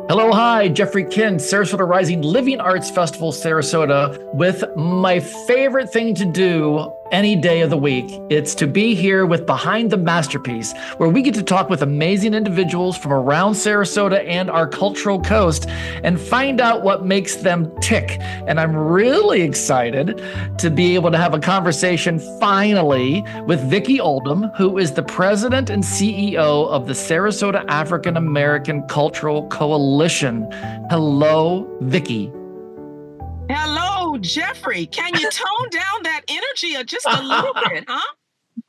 Hello, hi, Jeffery Kin, Sarasota Rising Living Arts Festival, Sarasota, with my favorite thing to do any day of the week. It's to be here with Behind the Masterpiece, where we get to talk with amazing individuals from around Sarasota and our cultural coast and find out what makes them tick. And I'm really excited to be able to have a conversation finally with Vickie Oldham, who is the president and CEO of the Sarasota African American Cultural Coalition. Hello, Vickie. Hello, Jeffrey. Can you tone down that energy just a little bit, huh?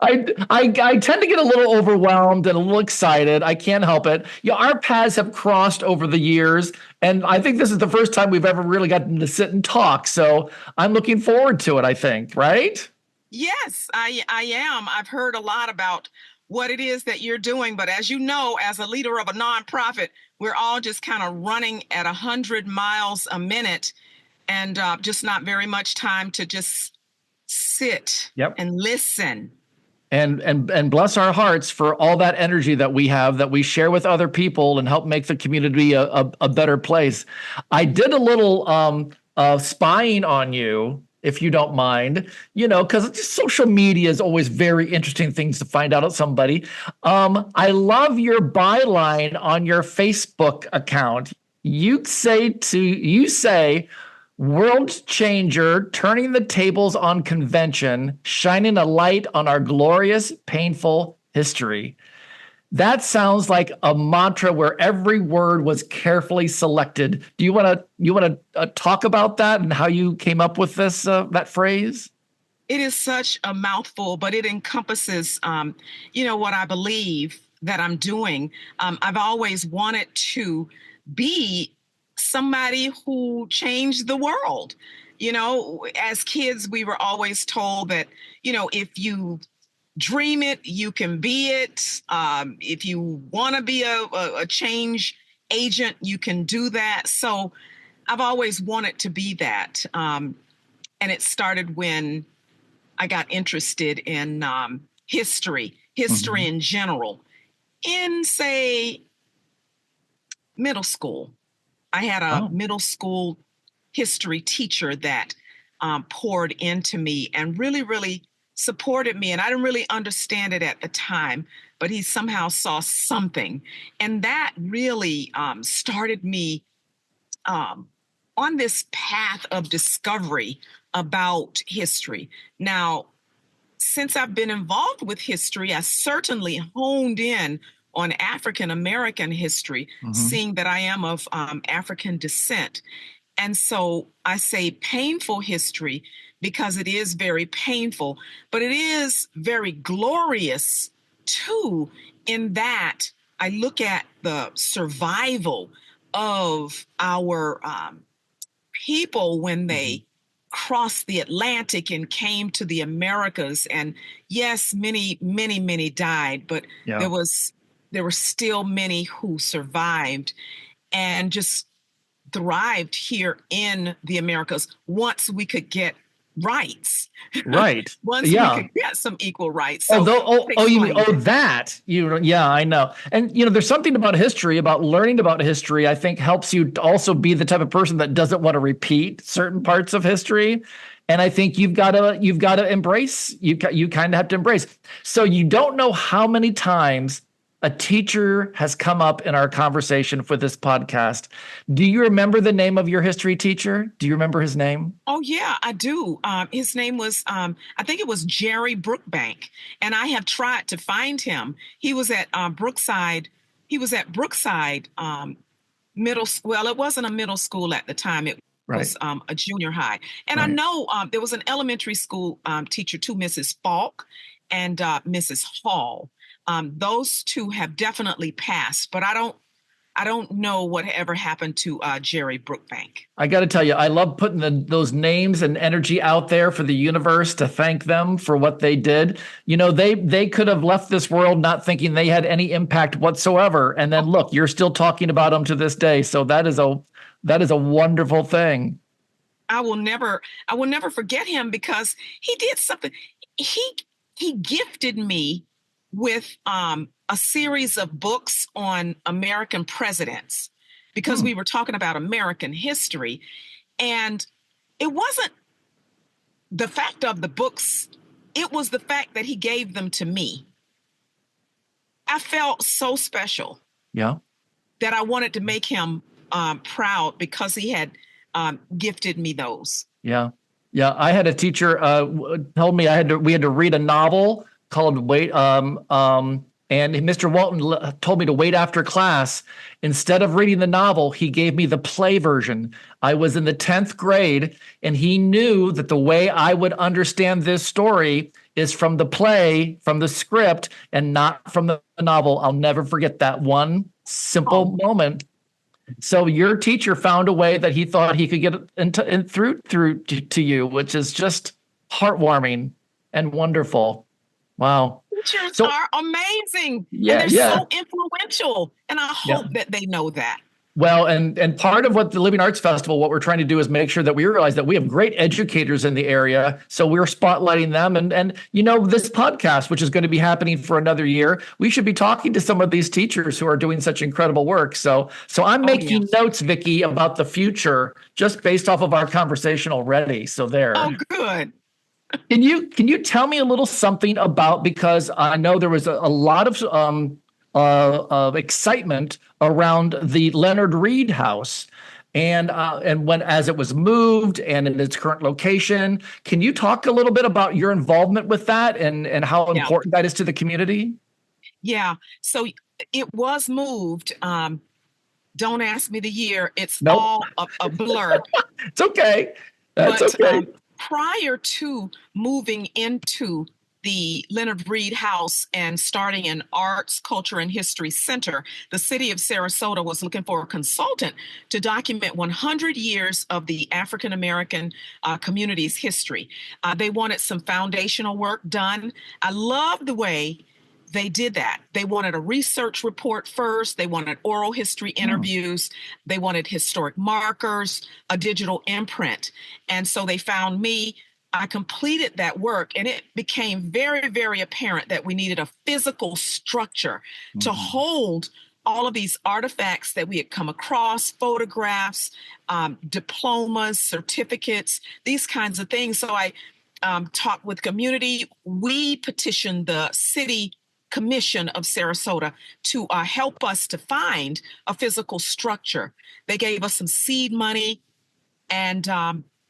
I tend to get a little overwhelmed and a little excited. I can't help it. Our paths have crossed over the years, and I think this is the first time we've ever really gotten to sit and talk. So I'm looking forward to it, I think, right? Yes, I am. I've heard a lot about what it is that you're doing, but as you know, as a leader of a nonprofit, we're all just kind of running at 100 miles a minute and just not very much time to just sit and listen. And bless our hearts for all that energy that we have, that we share with other people and help make the community a better place. I did a little spying on you, if you don't mind, because social media is always very interesting things to find out about somebody. I love your byline on your Facebook account. You say, world changer, turning the tables on convention, shining a light on our glorious, painful history. That sounds like a mantra where every word was carefully selected. Do you want to talk about that and how you came up with that phrase? It is such a mouthful, but it encompasses, what I believe that I'm doing. I've always wanted to be somebody who changed the world. As kids, we were always told that, if you dream it, you can be it. If you want to be a change agent, you can do that. So I've always wanted to be that. And it started when I got interested in history in general, in, say, middle school. I had a middle school history teacher that poured into me and really, really supported me. And I didn't really understand it at the time, but he somehow saw something. And that really started me on this path of discovery about history. Now, since I've been involved with history, I certainly honed in on African American history, seeing that I am of African descent. And so I say painful history because it is very painful, but it is very glorious too, in that I look at the survival of our people when they crossed the Atlantic and came to the Americas. And yes, many, many, many died, but there were still many who survived and just thrived here in the Americas once we could get rights. Right. Once we could get some equal rights. So that. I know. And, there's something about history, about learning about history, I think helps you to also be the type of person that doesn't want to repeat certain parts of history. And I think you've got to embrace, you kind of have to embrace. So you don't know how many times a teacher has come up in our conversation for this podcast. Do you remember the name of your history teacher? Do you remember his name? Oh, yeah, I do. His name was, I think it was Jerry Brookbank. And I have tried to find him. He was at Brookside. He was at Brookside middle school. Well, it wasn't a middle school at the time. It was a junior high. And I know there was an elementary school teacher too, Mrs. Falk and Mrs. Hall. Those two have definitely passed, but I don't know whatever happened to Jerry Brookbank. I got to tell you, I love putting those names and energy out there for the universe to thank them for what they did. They could have left this world not thinking they had any impact whatsoever, and then look, you're still talking about them to this day. So that is a wonderful thing. I will never forget him because he did something. He gifted me with a series of books on American presidents. because we were talking about American history. And it wasn't the fact of the books, it was the fact that he gave them to me. I felt so special. Yeah. That I wanted to make him proud because he had gifted me those. Yeah. Yeah. I had a teacher told me we had to read a novel called and Mr. Walton told me to wait after class. Instead of reading the novel, he gave me the play version. I was in the 10th grade, and he knew that the way I would understand this story is from the play, from the script, and not from the novel. I'll never forget that one simple moment. So your teacher found a way that he thought he could get through to you, which is just heartwarming and wonderful. Wow. Teachers are amazing. Yeah, and they're so influential. And I hope that they know that. Well, and part of what the Living Arts Festival, what we're trying to do is make sure that we realize that we have great educators in the area. So we're spotlighting them. And this podcast, which is going to be happening for another year, we should be talking to some of these teachers who are doing such incredible work. So I'm making notes, Vickie, about the future just based off of our conversation already. So there. Oh, good. Can you tell me a little something about, because I know there was a lot of excitement around the Leonard Reid House and when as it was moved and in its current location. Can you talk a little bit about your involvement with that and how important that is to the community? Yeah. So it was moved. Don't ask me the year. It's all a blur. It's okay. That's okay. Prior to moving into the Leonard Reid House and starting an arts, culture, and history center, the city of Sarasota was looking for a consultant to document 100 years of the African American community's history. They wanted some foundational work done. I love the way they did that. They wanted a research report first. They wanted oral history interviews. They wanted historic markers, a digital imprint. And so they found me. I completed that work, and it became very, very apparent that we needed a physical structure to hold all of these artifacts that we had come across, photographs, diplomas, certificates, these kinds of things. So I talked with community. We petitioned the city commission of Sarasota to help us to find a physical structure. They gave us some seed money, and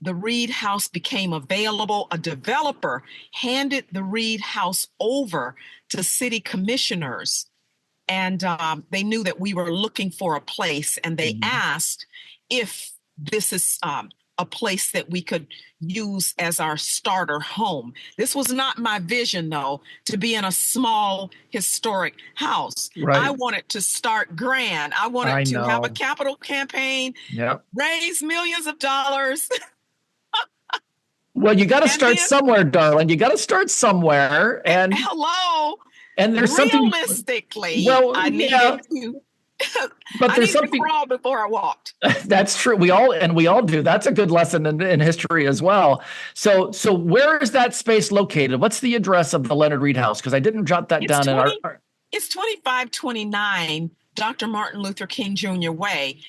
the Reid House became available. A developer handed the Reid House over to city commissioners, and they knew that we were looking for a place, and they asked if this is a place that we could use as our starter home. This was not my vision, though, to be in a small historic house. Right. I wanted to start grand. I wanted to have a capital campaign, raise millions of dollars. Well, you got to start somewhere, darling. You got to start somewhere. And hello. And there's realistically, well, I needed to. But I there's needed to crawl before I walked. That's true. We all do. That's a good lesson in history as well. So where is that space located? What's the address of the Leonard Reid House? Because I didn't jot that down in our. It's 2529 Dr. Martin Luther King Jr. Way.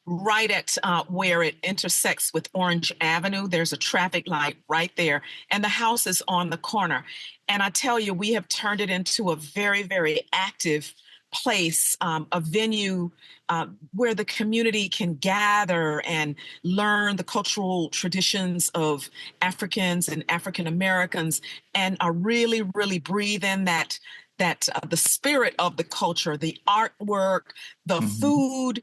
Right at where it intersects with Orange Avenue. There's a traffic light right there, and the house is on the corner. And I tell you, we have turned it into a very, very active place, a venue where the community can gather and learn the cultural traditions of Africans and African Americans, and really, really breathe in that the spirit of the culture, the artwork, the food.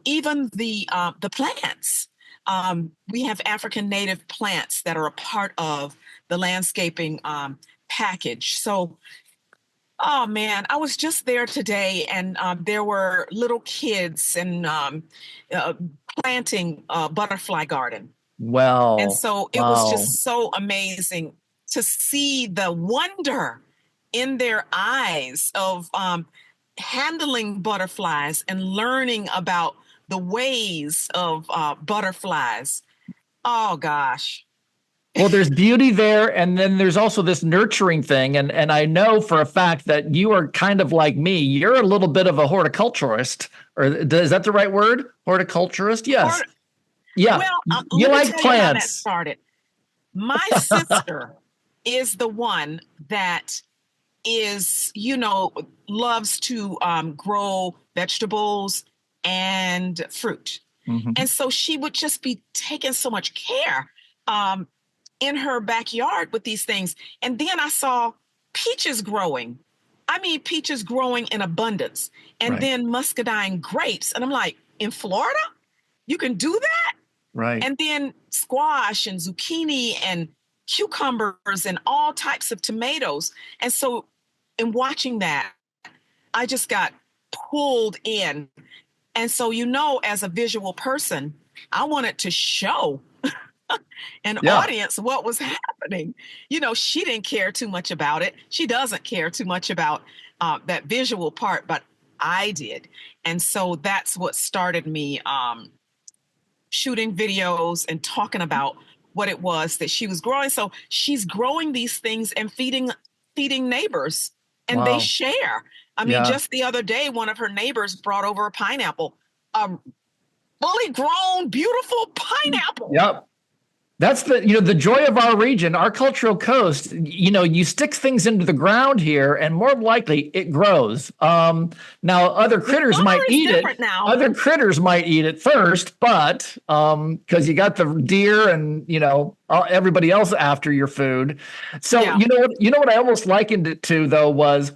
Even the plants. We have African native plants that are a part of the landscaping package. So, oh man, I was just there today, and there were little kids and planting a butterfly garden. Wow. And so it was just so amazing to see the wonder in their eyes of handling butterflies and learning about the ways of butterflies. Oh gosh, Well, there's beauty there, and then there's also this nurturing thing. And I know for a fact that you are kind of like me. You're a little bit of a horticulturist, or is that the right word? Horticulturist? Yes. Yeah. Well, You let me like tell you how that plants. started. My sister is the one that is, loves to grow vegetables and fruit. Mhm. And so she would just be taking so much care in her backyard with these things. And then I saw peaches growing. I mean, peaches growing in abundance. And Right. then muscadine grapes. And I'm like, in Florida, you can do that? Right. And then squash and zucchini and cucumbers and all types of tomatoes. And so in watching that, I just got pulled in. And so, as a visual person, I wanted to show an audience what was happening. She didn't care too much about it. She doesn't care too much about that visual part, but I did. And so that's what started me shooting videos and talking about what it was that she was growing. So she's growing these things and feeding neighbors, and they share. I mean, just the other day, one of her neighbors brought over a pineapple, a fully grown, beautiful pineapple. Yep. That's the joy of our region, our cultural coast. You stick things into the ground here, and more likely it grows. Now, other critters might eat it. Now. Other critters might eat it first, but because you got the deer and everybody else after your food. So what I almost likened it to though was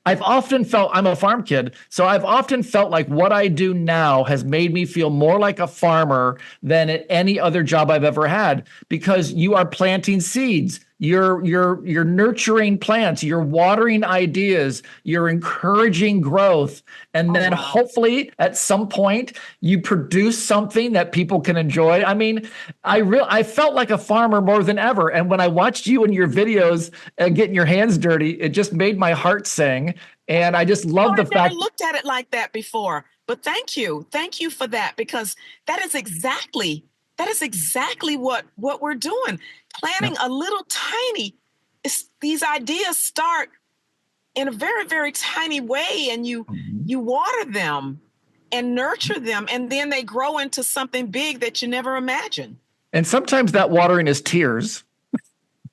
I've often felt, I'm a farm kid, so I've often felt like what I do now has made me feel more like a farmer than at any other job I've ever had, because you are planting seeds. You're nurturing plants, you're watering ideas, you're encouraging growth, and then hopefully at some point you produce something that people can enjoy. I mean, I felt like a farmer more than ever, and when I watched you in your videos getting your hands dirty, it just made my heart sing, and I just love the fact. I never looked at it like that before, but thank you for that, because that is exactly what we're doing. Planting a little tiny, these ideas start in a very, very tiny way, and you water them and nurture them, and then they grow into something big that you never imagined. And sometimes that watering is tears.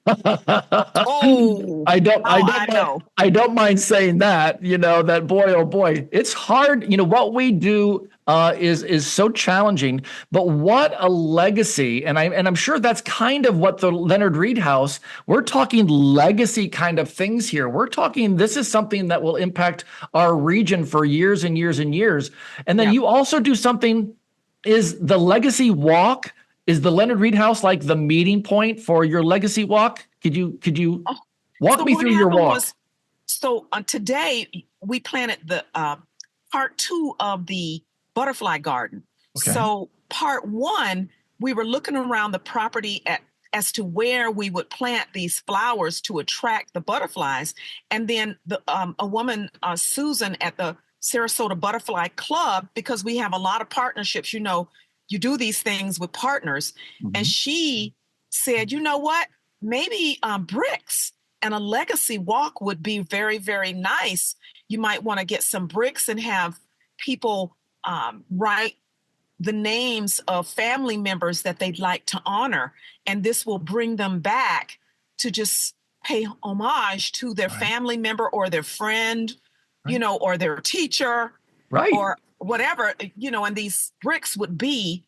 Oh, I don't mind saying that, that boy, oh boy, it's hard. What we do is so challenging, but what a legacy. And I'm sure that's kind of what the Leonard Reid House, we're talking legacy kind of things here. We're talking, this is something that will impact our region for years and years and years. And then you also do something, is the legacy walk. Is the Leonard Reid House like the meeting point for your legacy walk? Could you walk me through your walk? Today we planted the part 2 of the butterfly garden. Okay. So part 1, we were looking around the property as to where we would plant these flowers to attract the butterflies. And then a woman, Susan, at the Sarasota Butterfly Club, because we have a lot of partnerships, you do these things with partners. Mm-hmm. And she said, you know what, maybe bricks and a legacy walk would be very, very nice. You might want to get some bricks and have people write the names of family members that they'd like to honor. And this will bring them back to just pay homage to their family member or their friend, or their teacher, or whatever, and these bricks would be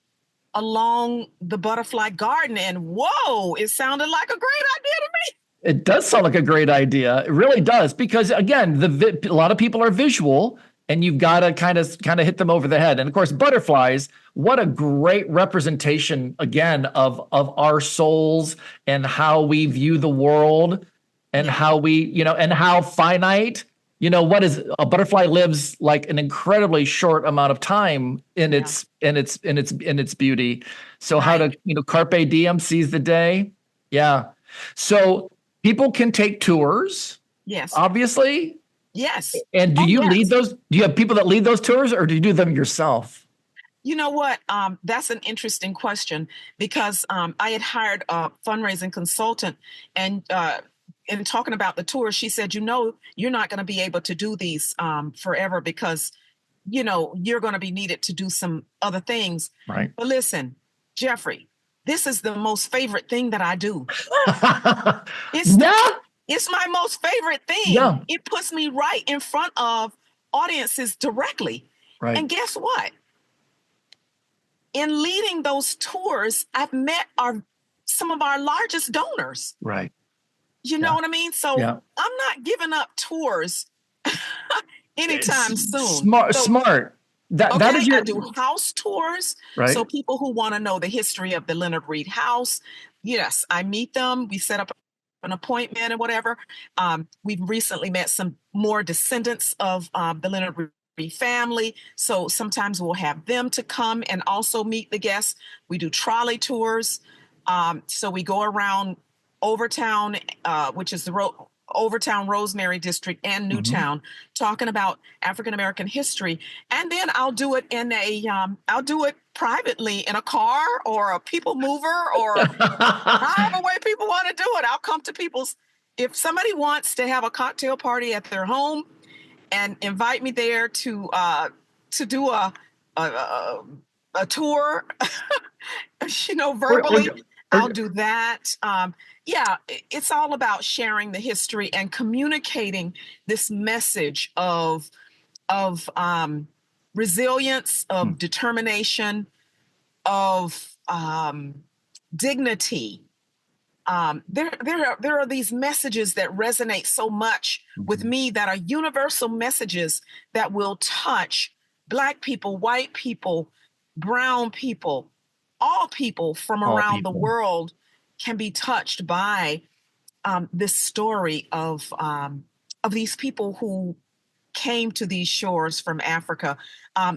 along the butterfly garden. And whoa, it sounded like a great idea to me. It does sound like a great idea. It really does. Because again, a lot of people are visual, and you've got to kind of hit them over the head. And of course, butterflies, what a great representation again of our souls and how we view the world, and how we, and how finite. What is a butterfly lives like an incredibly short amount of time in its beauty. So how to, carpe diem, seize the day. Yeah. So people can take tours. Yes. Obviously. Yes. And do you lead those? Do you have people that lead those tours, or do you do them yourself? You know what? That's an interesting question because I had hired a fundraising consultant, and in talking about the tour, she said, you're not going to be able to do these forever because, you're going to be needed to do some other things. Right. But listen, Jeffrey, this is the most favorite thing that I do. It's Yeah. it's my most favorite thing. Yeah. It puts me right in front of audiences directly. Right. And guess what? In leading those tours, I've met some of our largest donors. Right. You know what I mean? So Yeah. I'm not giving up tours anytime soon. Smart. That is I do house tours. Right. So people who want to know the history of the Leonard Reid House, yes, I meet them. We set up an appointment and whatever. We've recently met some more descendants of the Leonard Reid family. So sometimes we'll have them to come and also meet the guests. We do trolley tours. So we go around Overtown, which is the Overtown, Rosemary District, and Newtown, talking about African American history, and then I'll do it I'll do it privately in a car or a people mover or however way people want to do it. I'll come to if somebody wants to have a cocktail party at their home and invite me there to do a tour, verbally. I'll do that. It's all about sharing the history and communicating this message of resilience, of determination, of dignity. There are these messages that resonate so much with me that are universal messages that will touch Black people, white people, brown people, all people from around the world can be touched by this story of these people who came to these shores from Africa,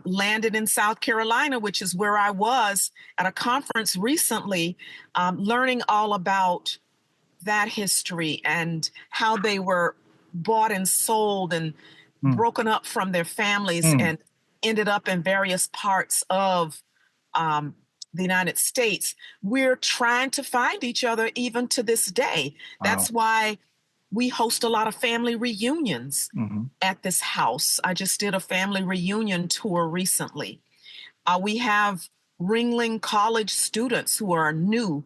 landed in South Carolina, which is where I was at a conference recently, learning all about that history and how they were bought and sold and broken up from their families and ended up in various parts of the United States. We're trying to find each other even to this day. Wow. That's why we host a lot of family reunions at this house. I just did a family reunion tour recently. We have Ringling College students who are new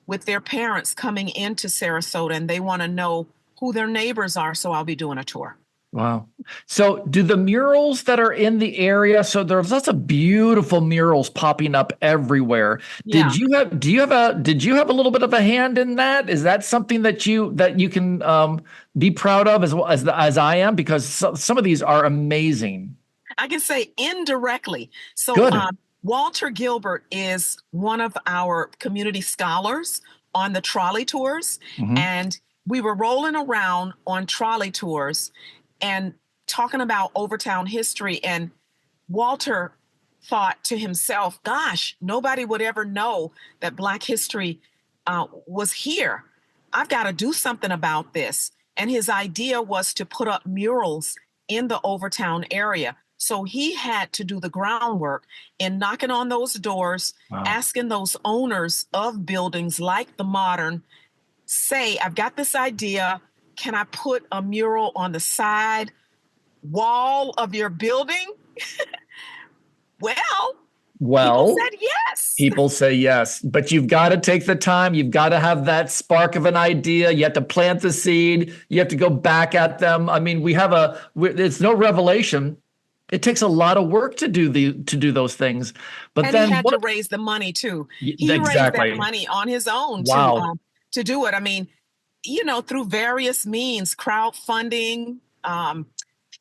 with their parents coming into Sarasota, and they want to know who their neighbors are, so I'll be doing a tour. Wow. So do the murals that are in the area, so there's lots of beautiful murals popping up everywhere. Yeah. Did you have a little bit of a hand in that? Is that something that you can be proud of as I am? Because some of these are amazing. I can say indirectly. So Walter Gilbert is one of our community scholars on the trolley tours, and we were rolling around on trolley tours and talking about Overtown history. And Walter thought to himself, gosh, nobody would ever know that Black history was here. I've got to do something about this. And his idea was to put up murals in the Overtown area. So he had to do the groundwork in knocking on those doors, asking those owners of buildings like the Modern, say, I've got this idea. Can I put a mural on the side wall of your building? Well, people said yes. People say yes, but you've got to take the time. You've got to have that spark of an idea. You have to plant the seed. You have to go back at them. I mean, it's no revelation. It takes a lot of work to do those things. But then he had to raise the money too. He raised that money on his own to do it. I mean, through various means, crowdfunding,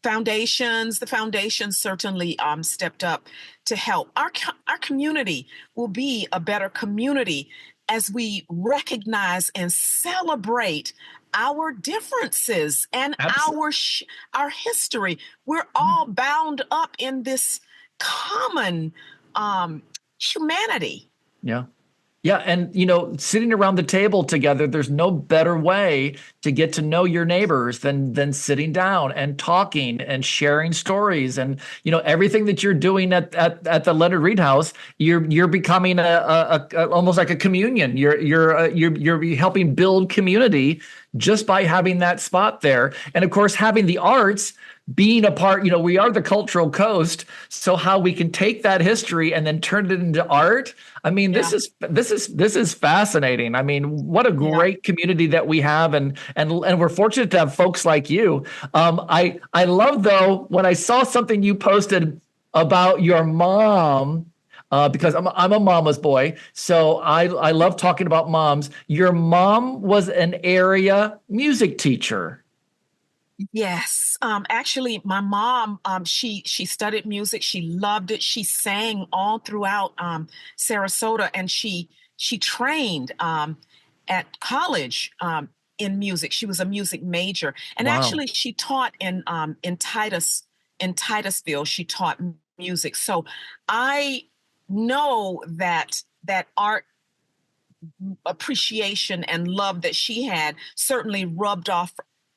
foundations. The foundations certainly stepped up to help. Our community will be a better community as we recognize and celebrate our differences and our history. We're all bound up in this common humanity. Yeah. Yeah, and sitting around the table together, there's no better way to get to know your neighbors than sitting down and talking and sharing stories. And everything that you're doing at the Leonard Reid House, you're becoming a almost like a communion. You're helping build community just by having that spot there. And of course, having the arts being a part, we are the cultural coast. So how we can take that history and then turn it into art. I mean, Yeah. this is fascinating. I mean, what a Yeah. great community that we have, and we're fortunate to have folks like you. I love though when I saw something you posted about your mom. Because I'm a mama's boy, so I love talking about moms. Your mom was an area music teacher. Yes. Actually, my mom, she studied music. She loved it. She sang all throughout Sarasota, and she trained at college in music. She was a music major, and Wow. actually, she taught in Titusville. She taught music. So I know that art appreciation and love that she had certainly rubbed off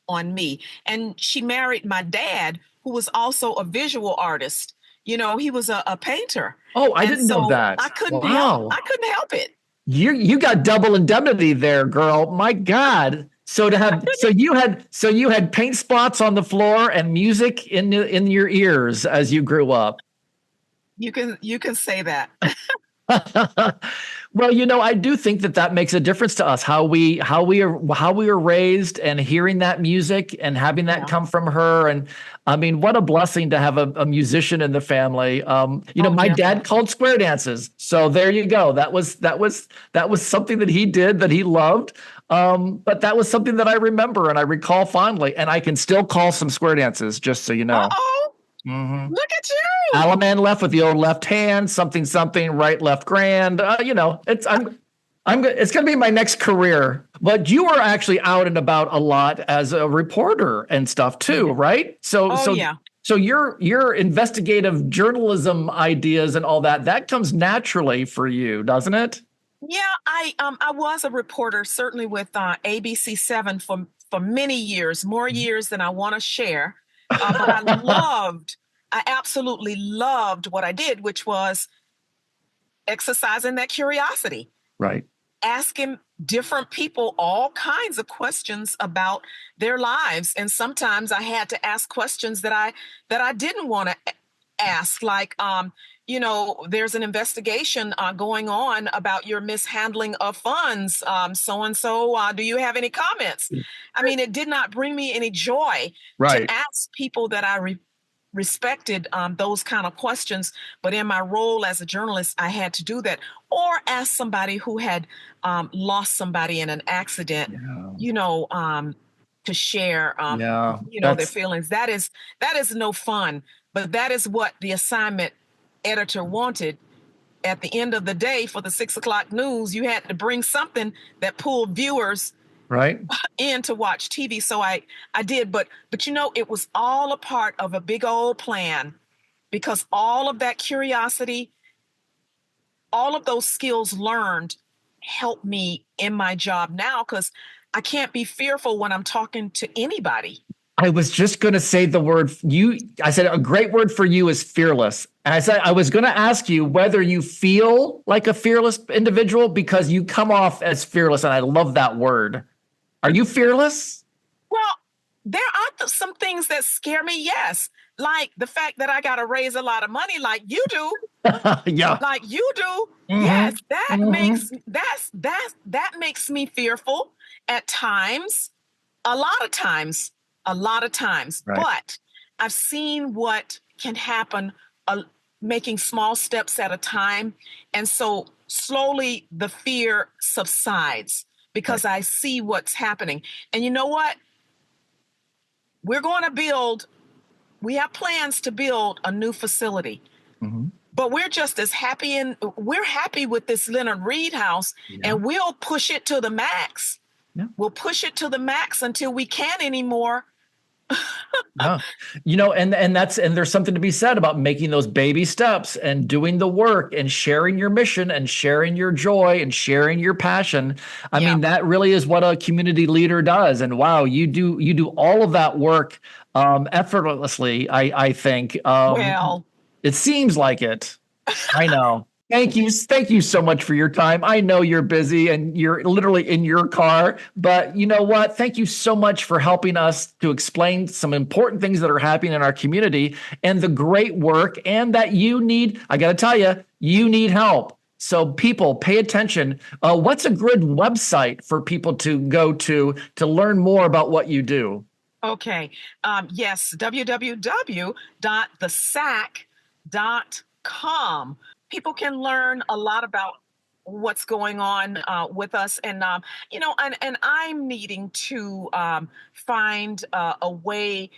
on me. And she married my dad, who was also a visual artist. He was a painter. Oh, I And didn't know so that. I Wow. couldn't help it. You got double indemnity there, girl. My God. So you had paint spots on the floor and music in your ears as you grew up. You can say that. Well, I do think that makes a difference to us how we are raised and hearing that music and having that Yeah. come from her. And I mean, what a blessing to have a musician in the family. Oh, My dad definitely. called square dances, so there you go. That was something that he did that he loved. But that was something that I remember and I recall fondly, and I can still call some square dances, just so you know. Uh-oh. Hmm. Look at you. Alaman left with the old left hand, something something, right left grand. It's going to be my next career. But you were actually out and about a lot as a reporter and stuff too, Yeah. right? So Oh, so yeah. so your investigative journalism ideas and all that comes naturally for you, doesn't it? Yeah, I was a reporter, certainly with ABC 7 for many years, more years than I want to share. But I absolutely loved what I did, which was exercising that curiosity, Right. asking different people all kinds of questions about their lives. And sometimes I had to ask questions that I didn't want to ask, like there's an investigation going on about your mishandling of funds, so and so, do you have any comments? I mean, it did not bring me any joy to Right. ask people that I respected those kind of questions, but in my role as a journalist I had to do that, or ask somebody who had lost somebody in an accident, Yeah. you know um, to share Yeah. their That's feelings. That is no fun, but that is what the assignment editor wanted. At the end of the day, for the 6 o'clock news, you had to bring something that pulled viewers right. in to watch TV. So I did, but it was all a part of a big old plan, because all of that curiosity, all of those skills learned help me in my job now, because I can't be fearful when I'm talking to anybody. I was just going to say the word you. I said a great word for you is fearless. And I said I was going to ask you whether you feel like a fearless individual because you come off as fearless, and I love that word. Are you fearless? Well, there are some things that scare me, yes. Like the fact that I got to raise a lot of money like you do. Yeah. Like you do. Hmm. Yes, that Hmm. makes me fearful at times, a lot of times, a lot of times. Right. But I've seen what can happen, making small steps at a time. And so slowly the fear subsides Right. because I see what's happening. And you know what? We're going to we have plans to build a new facility. Hmm. But we're just as happy, and we're happy with this Leonard Reid House, Yeah. and we'll push it to the max. Yeah. We'll push it to the max until we can't anymore, Yeah. And there's something to be said about making those baby steps and doing the work and sharing your mission and sharing your joy and sharing your passion. I Yeah. mean, that really is what a community leader does. And wow, you do all of that work effortlessly, I think. Well, It seems like it. I know. Thank you. Thank you so much for your time. I know you're busy and you're literally in your car, but you know what? Thank you so much for helping us to explain some important things that are happening in our community and the great work, and that I got to tell you, you need help. So people, pay attention. What's a good website for people to go to learn more about what you do? okay. Yes, www.thesaac.com. People can learn a lot about what's going on with us, and I'm needing to find a way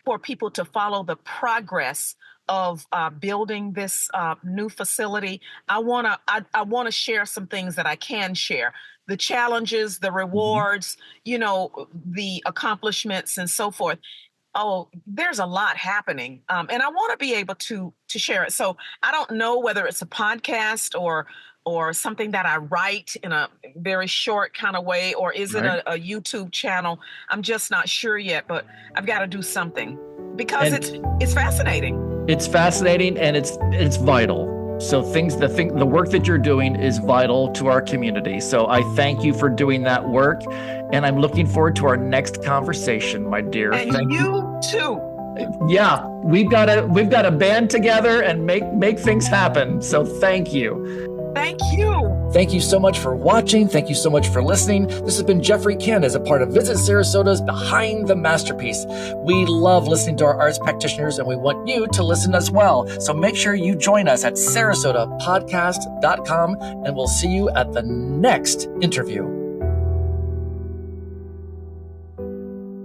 for people to follow the progress of building this new facility. I want to share some things that I can share: the challenges, the rewards, the accomplishments, and so forth. Oh, there's a lot happening, and I want to be able to share it. So I don't know whether it's a podcast or something that I write in a very short kind of way, or is it Right. a YouTube channel? I'm just not sure yet, but I've got to do something because And it's fascinating. it's fascinating and it's vital. So the work that you're doing is vital to our community. So I thank you for doing that work, and I'm looking forward to our next conversation, my dear. And Thank you. you too. Yeah, we've got to band together and make things happen. So thank you. Thank you. Thank you so much for watching. Thank you so much for listening. This has been Jeffery Kin as a part of Visit Sarasota's Behind the Masterpiece. We love listening to our arts practitioners, and we want you to listen as well. So make sure you join us at sarasotapodcast.com, and we'll see you at the next interview.